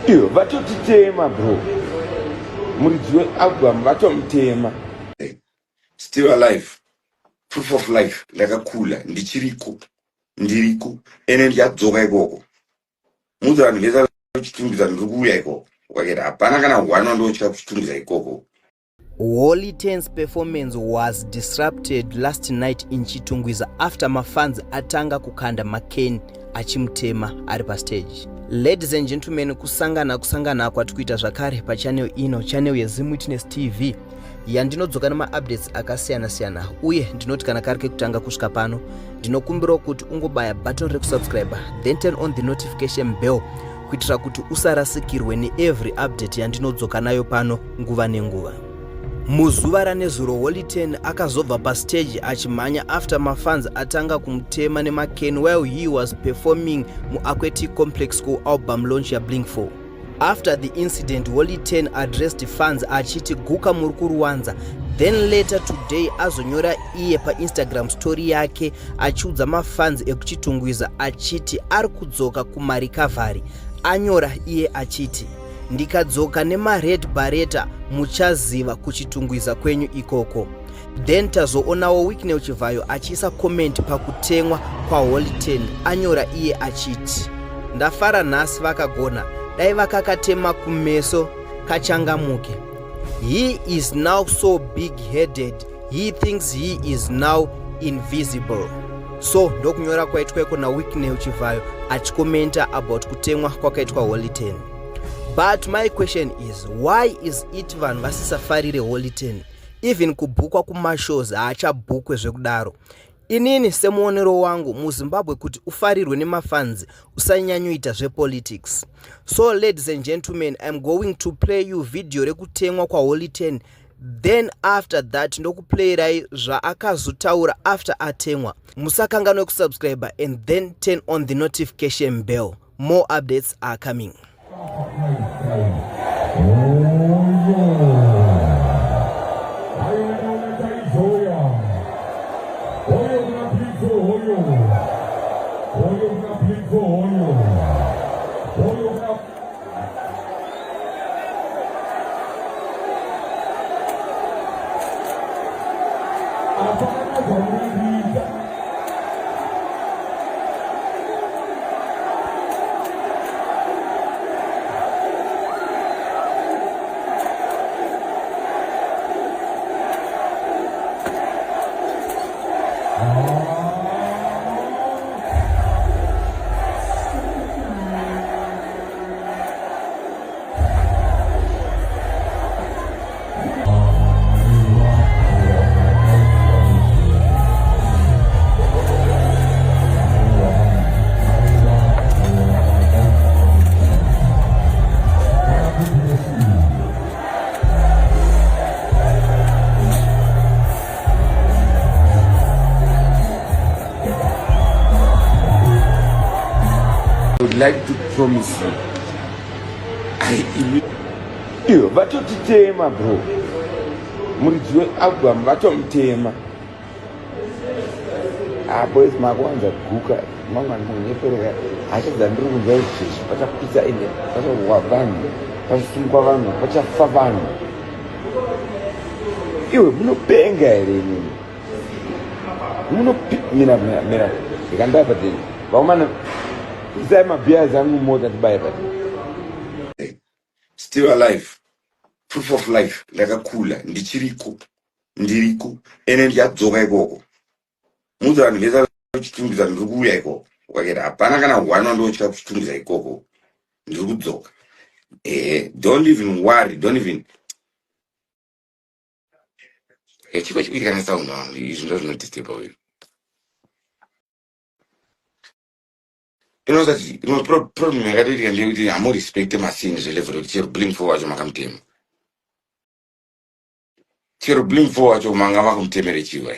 Yo, vatotitema bro. Muridzi wealbum vatomutema. Still alive. Proof of life. Ndakakula. Ndiriko. Ene ndiyadzoka ikoko. Muzvanhu vese vachitungiza ndikuuya ikoko. Wakati hapana kana one ndotya kuchitungiza ikoko. Wally 10's performance was disrupted last night in Chitungwiza after mafans atanga kukanda McCain achimutema ari pastage. Ladies and gentlemen, kusangana kwatikuita zvakare pachannel ino, channel yeZim Witness TV yandinodzoka nama-updates akasiyana-siyana, uye ndinoti kana kari kekutanga kusvika pano ndinokumbirawo kuti ungobaya button rekusubscribe then turn on the notification bell kuitira kuti usarasikirwe neevry update yandinodzoka nayo pano nguva nenguva. Muzuva ranezuro Wally 10 akazobva pastage achimhanya after mafans atanga kumutema neMcCain while he was performing muAquatic Complex ku-album launch ya Blink4. After the incident, Wally 10 addressed fans achiti guka muri kuruwanza, then later today azonyora iye paInstagram story yake achiudza mafans ekuchitungwiza achiti ari kudzoka kumarikavhari. Anyora iye achiti, ndikadzoka nemared bareta muchaziva kuchitungwiza kwenyu ikoko. Then tazoonawo Weeknell Chivayo achiisa comment pakutemwa kwa Wally 10. Anyora iye achiti, ndafara nhasi vakagona, dai vakakatema kumeso kachangamuke. He is now so big-headed, he thinks he is now invisible. So ndokunyora kwaitweko na Weeknell Chivayo achikomenta about kutemwa kwakaitwa Wally 10. But my question is, why is it vanhu vasisafarire Wally 10? Even kubhukwa kumashows haachabhukwe zvekudaro. Inini semuonero wangu muZimbabwe kuti ufarirwe nemafans usanyanyoita zvepolitics. So ladies and gentlemen, I'm going to play you video rekutemwa kwa Wally 10. Then after that ndokuplayirai zvaakazotaura after atemwa. Musakanganwe kusubscribe and then turn on the notification bell. More updates are coming. I would like to promise you, Yo, vatotitema bro. Muridzi wealbum vatomutema. Boys makwanza guka mama munyepereka achadza ndiri kunzwa izvezvi pachapisa ende pachawa vanhu pachasungwa vanhu pachafa vanhu. Iwe munopenga here nini? Mina ndikandaya patini vakomana isai mabhiya zangu moza tibaya patini. Still alive. Proof of life. Ndakakula. Ndiriko. Ene ndiyadzoka ikoko. Muzvanhu vese vachitungiza ndikuuya ikoko. Wakati hapana kana one ndotya kuchitungiza ikoko. Ndirikudzoka. Don't even worry. Don't even. Chiko chikuitika sound wangu. Izvi ndo zvinodisturba wewe. Problem yakatoitika ndeyekuti hamurespekte masini zvelevel kuti chero Blink4 wacho makamutema. Chero Blink4 wacho manga makamutemere chiwa.